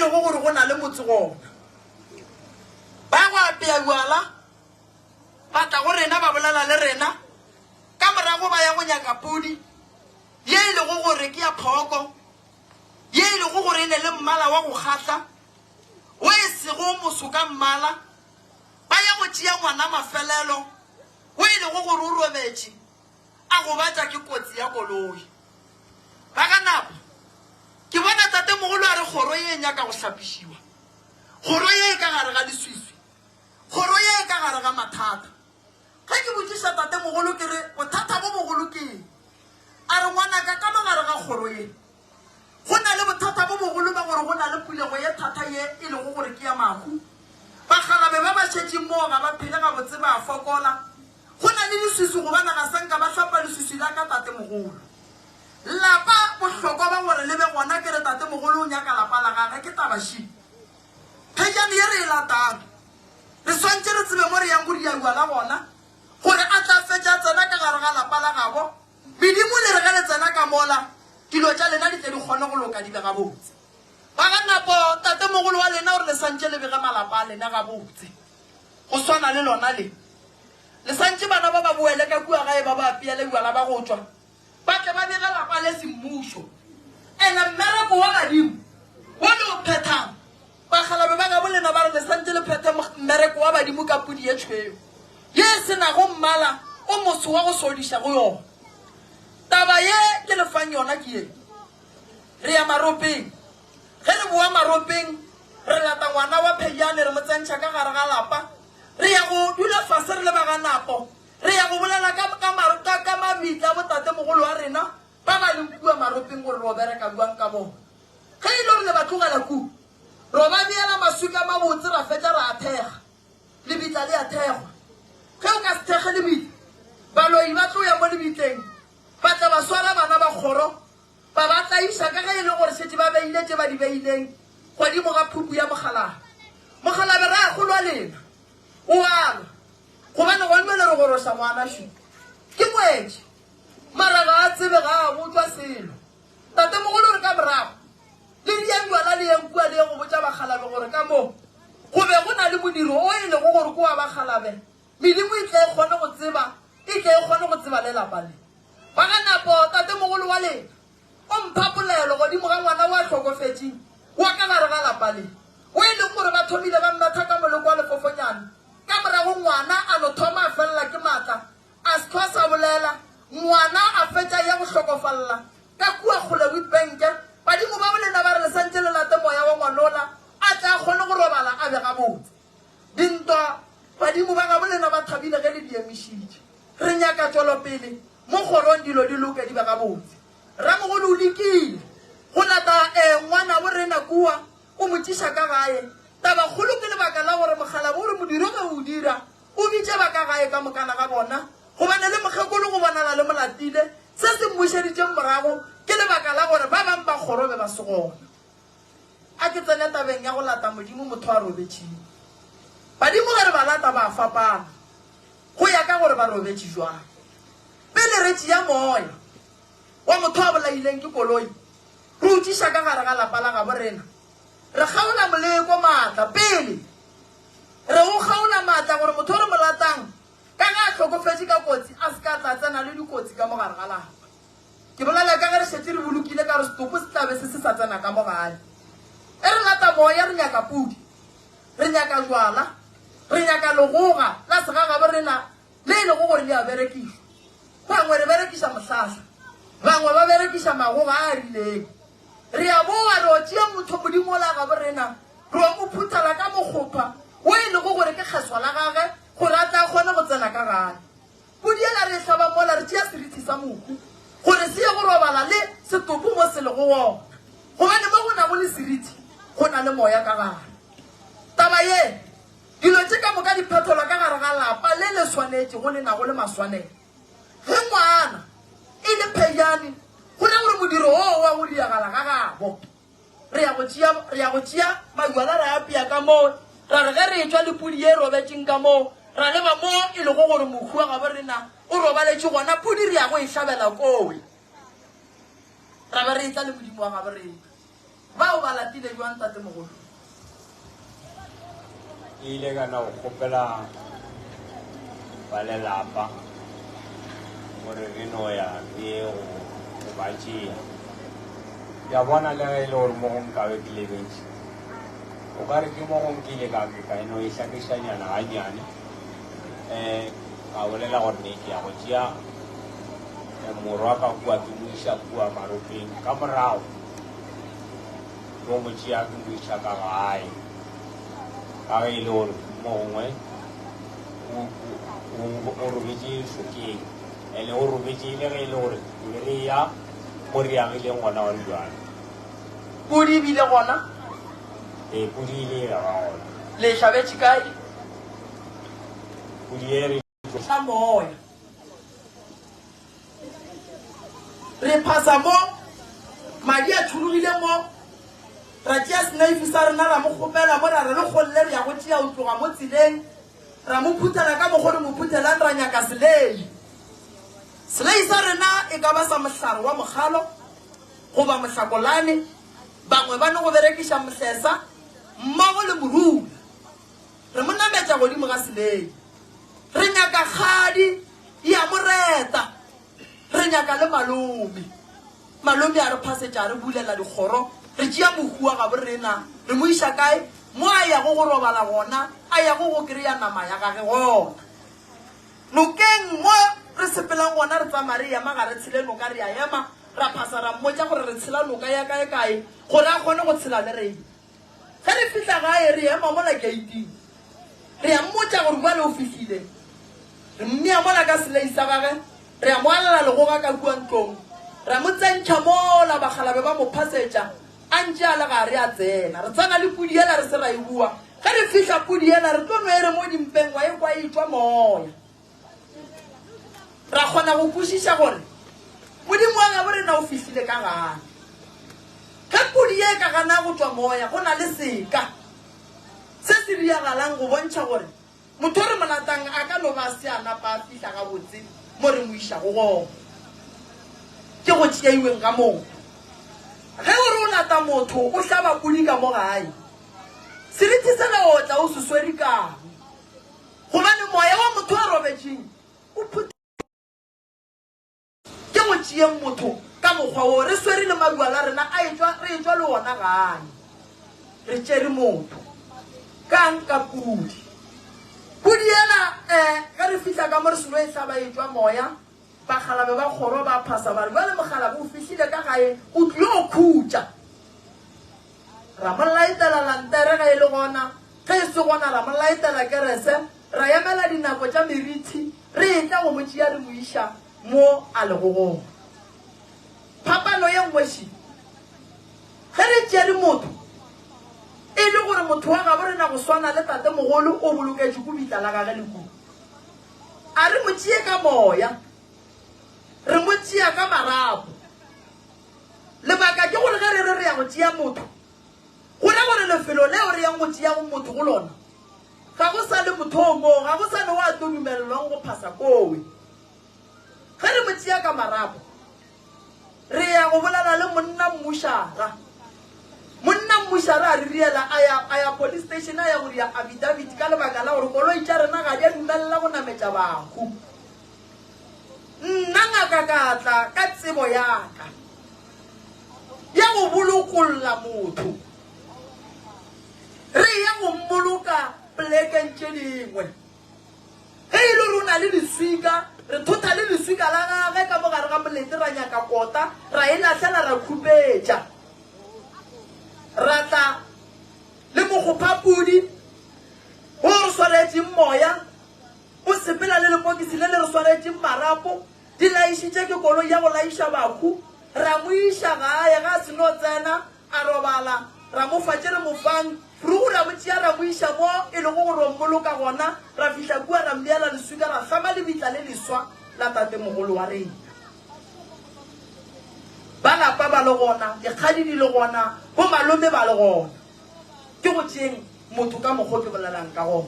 le go gore go na le motse gona ba go apea bjala ba tla go rena ba bolela le rena ka morago ba ya go nyaka pudi ye ile go gore ke ya phoko ye ile go gore ene le mmala wa go kgatla o e sego mosoka mmala ba ya go tšea ngwana mafelelo o ile go gore o robetše a go batša ke kotsi ya koloi ba ka napa ke bona tatemogolo a re kgoro ye nyaka go hlapišiwa kgoro ye ka gare ga diswiswi kgoro ye ka gare ga mathata ge ke botšiša tatemogolo ke re bothata bo bogolo ke eng a re ngwanaka ka mogare ga kgoro ye go na le bothata bo bogolo ba gore go na le pulego ye thata ye e le go gore ke ya mahu bagalabe ba ba šetšeng moo ga ba phele ga botse ba fokola go na le diswiswi gobana ga senka ba hlapa leswiswi la ka tatemogolo lapa bohlokwa ba gore le be gona ke re tatemogolo o nyaka lapa la gage ke tabaši phejane ye re e latang re swantse re tsebe mo re yang go diaiwa la gona gore a tla fetša tsena ka gare ga lapa la gabo medimo le re ge le tsena ka mola dilo tša lena di tle di kgone go loka di be gabotse ba ga napo tatemogolo wa lena gore le swantse le bege malapa a lena gabotse go swana le lona le swantse bana ba ba boele ka kua gae ba ba apeele bjala ba go tšwa ba tle ba bege lapa le semmušo ene mmereko wa badimo wo le o phethang bagalabe ba gabo lena ba re le swantse le phethe mmereko wa badimo ka pudi ye tšhweo ye se nago mmala o moso wa go sodiša go yona taba ye ke lefang yona ke ye re ya maropeng ge re boa maropeng re lata ngwana wa phejane re mo tsentšha ka gare ga lapa re ya go dula fase re le ba ga napo re ya go bolela ka mabitla botatemogolo wa rena ba ba leng kua maropeng gore re o bereka buang ka bona ge e le gore le ba tlogela ku ro ba beela masuka a mabotse ra fetša re a thega lebitla le a thegwa ge o ka se thege lebitla baloi ba tlo ya mo lebitleng ba tla ba swara bana ba kgoro ba ba tlaiša ka ge e le gore šetse ba beile tše ba di beileng godimo ga phupu ya mogalabe re a golwa lena o alwa gobane gonne le re goroša ngwana shu ke moetše mara ga a tsebe ga a botswa selo tatemogolo re ka morago le dianjwala le yenkua le ye go botša bagalabe gore ka moo go be go na le modiro o e lego gore ko wa bagalabe medimo e tle e kgone go tseba lelapa le ba ga napo tatemogolo wa lena o mphapolelo godimo ga ngwana wa tlhokofetseng wa ka gare ga lapa le o e leng gore ba thomile ba mmatha ka moloko wa lefofonyane ka morago ngwana a no thoma a felela ke maatla a sekgwa sa bolela ngwana a fetša ya go hlokofalela ka kua kgole witbanke badimo ba bolena ba re le santse le late moya wa ngwanola a tla a kgone go robala a be gabotse dintwa badimo ba ga bolena ba thabile ge le di emišitše re nyaka tšwelopele mo kgorong dilo di loke di be gabotse ramogolo o lekile go lata ngwana bo rena kua o mo tšiša ka gae taba kgolo ke lebaka la gore mogala bo gore modiro ge o dira o bitše ba ka gae ka mokana ga bona gobane le mokgekolo go bonala le molatile se se mmušeditšeng morago ke lebaka la gore ba bang ba kgorobe ba se gona a ke tsene tabeng ya go lata modimo motho a robetšeng badimo ge re ba lata ba fapana go ya ka gore ba robetše jwang pele re tšea moya wa motho a bolaileng ke koloi re utsiša ka gare ga lapa la gabo rena re kgaola moleko maatla pele re o kgaola maatla gore motho o re mo latang ka ga a tlhokofetse ka kotsi a se ka tla tsena le dikotsi ka mogare ga lapa ke bolela ka ge re šetse re bolokile ka re setopo se tlabe se sa tsena ka mogale e re lata moya re nyaka pudi re nyaka jwala re nyaka legoga la segagabo rena le e lego gore le a berekišwa bangwe re berekiša mohlahla bangwe ba berekiša magoga a rileng re a boa re o tšea motho modimo la gabo rena re wa mo phuthala ka mokgopha o e lego gore ke kgeswa la gage gore a tla kgone go tsena ka gae podiela re hlaba mola re tšea seriti sa moku gore se ye go robala le setopo mo se lego wona gobane mo go na go le seriti go na le moya ka gare taba ye dilo tše ka moka di phetholwa ka gare ga lapa le le swanetše go le nago le maswanela ge ngwana e le phejane go le gore modiro o wa go diagala ga gabo re ya go tšea majwala re apea ka moo ra re ge re etswa le pudi e robetšeng ka moo ra leba mo e lego gore mokhu wa gabo rena o robaletše gona pudi re ya go e hlabela kowe ra be re etla le modimo wa gabo rena ba o ba latile jwang ntatemogolo? ile ka na o kgopela ba lelapa gore re no ya re go ba tšea ya bona le ge e le gore mo gong kabe ke lebetse o ka re ke mo gong ke ile ka eno e hlakišanyana gannyane ka bolela gore ne ke ya go tšea morwa ka kua ke mo iša kua maropeng ka morago mo mo tšea ke mo iša ka gae ka ge e le gore mo gongwe o robetse sokeng e le o robetse ile ge e le gore le re ya mo re yagileng gona wa jwana pudi ebile gona pudi ile ya ga gona le tlhabetse kae pudi e re tla moya re phasa mo madi a thulogile mo ra tšea senaifi sa rena ra mo kgopela mo ra re le kgolle re ya go tšea o tloga mo tseleng ra mo phuthela ka mokgwa le mo phuthelang ra nyaka selei sa rena e ka ba sa mohlare wa mogalo goba mohlakolane bangwe ba ne go berekiša mohlesa mmogo le morula re mo nametša godimo ga selei re nyaka kgadi ya moreta re nyaka le malome a re phasetša re bulela dikgoro re tšea mohua ga borena re mo iša kae mo a yago go robala gona a yago go kry-a nama ya gage gona nokeng mo re sepelang gona re tsamaya re ema ga re tshele noka re a ema ra phasa ra mmotša gore re tshela noka ya kae gore a kgone go tshela le rena ge re fitlha gae re ema mola gating re a mmotša gore bua le o fihlile re mmea mola ka selei sa gage re a mo alela legoga ka kua ntlong ra mo tsentšha mola bagalabe ba mo phasetša a ntše a le ga re a tsena re tsena le pudi ela re se ra e bua ge re fitlha pudi ela re tlo no ere mo dimpeng wa e kwa e tšwa moya ra kgona go kwešiša gore modimo wa gabo rena o fihlile ka gane ge pudi e ka gana go tšwa moya go na le seka se se diagalang go bontšha gore motho o re molatang a ka no ba se a napa a fihla ga botse mo re mo išago gona ke go tšeiweng ka moo ge o re o lata motho o hlaba pudi ka mo gae seriti se leotla o seswedi kang gobane moya wa motho a robetšeng o ke go tšeeng motho ka mokgwa o re swere le madua la rena re etswa le ona gae re tšere motho kang ka pudi ela ge re fitlha ka mo re selo e hlaba e tšwa moya bagalabe ba kgoro ba phasa ba re ba le mogalabe o fihlile ka gae o tlile o khutša ra mo laetela lantere ga e le gona ge e se gona ra mo laetela kerese ra emela dinako tša meriti re etla go motšea re mo iša mo a legogong phapano ye ngweši ge re tšere motho e le gore motho wa gabo rena go swana le tatemogolo o boloketše ko bitla la gage le kuku a re mo tšee ka moya re mo tšea ka marapo lebaka ke gore ge re ya go tšea motho gona gore lefelo leo re yang go tšea go motho go lona ga go sa le motho o moo ga go sa ne wa tlo dumelelwang go phasa kowe ge re mo tšea ka marapo re ya go bolela le monna mmušara a re riela a ya police station a ya gore ya affidavit ka lebaka la gore koloi tša rena ga di a dumelela go nametša bahu nna ngaka ka tla ka tsebo yaka ya go bolokolola motho re ya go mmoloka plekeng tše dingwe ge e le rona le leswika re thotha le leswika la gage ka mogare ga molete ra nyaka kota ra e lahlela ra khupetša ra tla le mokgophapudi o re swaretšeng moya o sepela le lepokisi le le re swaretšeng marapo di laišitše ke koloi ya go laiša bahu ra mo iša gae ga a seno tsena a robala ra mo fatše re mofang ruu ra mo tšea ra mo iša mo e lego gore ommoloka gona ra fihla kua ra mmeela leswika ra hlama lebitla le leswa la tatemogolo wa rena ba lapa ba le gona dikgadi di le gona bo malome ba le gona ke go tšeeng motho ka mokgwa ke bolelang ka gona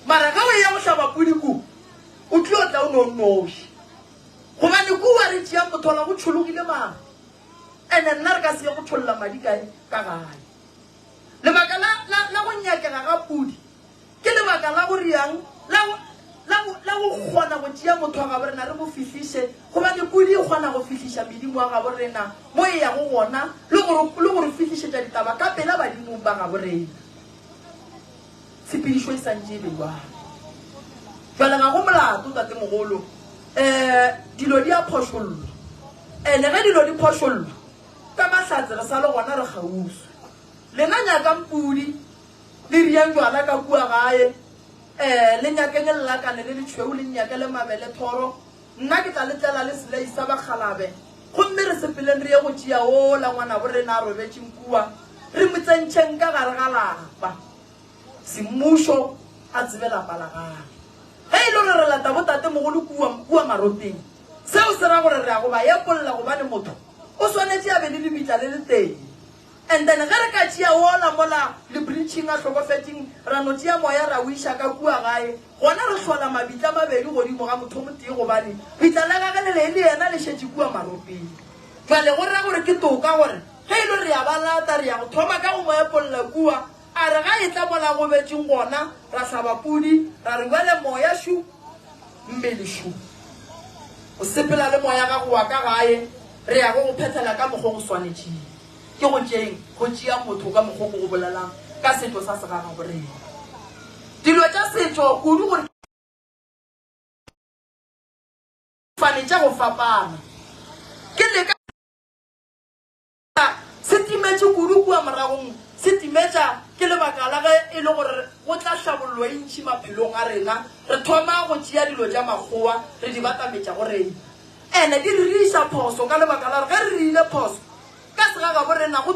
mara ga o ya go hlaba pudiku o tlile o tla o nonnoši gobane kua re tšea motho la go tšhologile mara ene nna re ka se go tholla madi ka gae lebaka la go nyakega ga pudi ke lebaka la go riang la go kgona go tšea motho wa gabo rena re mo fihliše gobane pudi e kgona go fihliša medimo wa gabo rena mo e ya go gona le gore fihlišetša ditaba ka pela badimong ba gabo rena sepedišo e santše e beiwana jale ga go molato tate mogolo dilo di a phošollwa ene ge dilo di phošollwa ka mahlatse re sa le gona re gauso lena nyakang pudi le riang jwala ka kua gae le nyakeng lelakane le letšhweu le nyake le mabele thoro nna ke tla letlela le selei sa bakgalabe gomme re sepeleng re ye go tšea ola ngwana bo rena a robetšeng kua re mo tsentšheng ka gare ga lapa semmušo a tsebe lapa la gage ge e le gore re lata botate mogolo kua maropeng seo se ra gore re ya go ba epolola gobane motho o swanetse a be le lebitla le le teng and then ge re ka tšea ola mola le breaching a tlhokofetseng ra no tšea moya ra o iša ka kua gae gona re hlola mabitla mabedi godimo ga motho motee gobane bitla la gage le yena le šetše kua maropeng jale go raya gore ke toka gore ge e le re ya ba lata re ya go thoma ka go mo epolola kua a re ga e tla mola go betseng gona ra hlaba pudi ra re bale moya šu mmele šu o sepela le moya ga go wa ka gae re ya go phethela ka mokgwa go swanetšeng ke go tšeng go tšea motho ka mokgwa go bolelang ka setšo sa segaga borena dilo tša setšo kudu gore fane tša go fapana ke leka se timetše kudu kua moragong se timetša ke lebaka la ge e le gore go tla hlabollo e ntšhi maphelong a rena re thoma go tšea dilo tša makgowa re di batametša go rena ene di re iša phoso ka lebaka la gore ge re rile phoso ka segaga borena go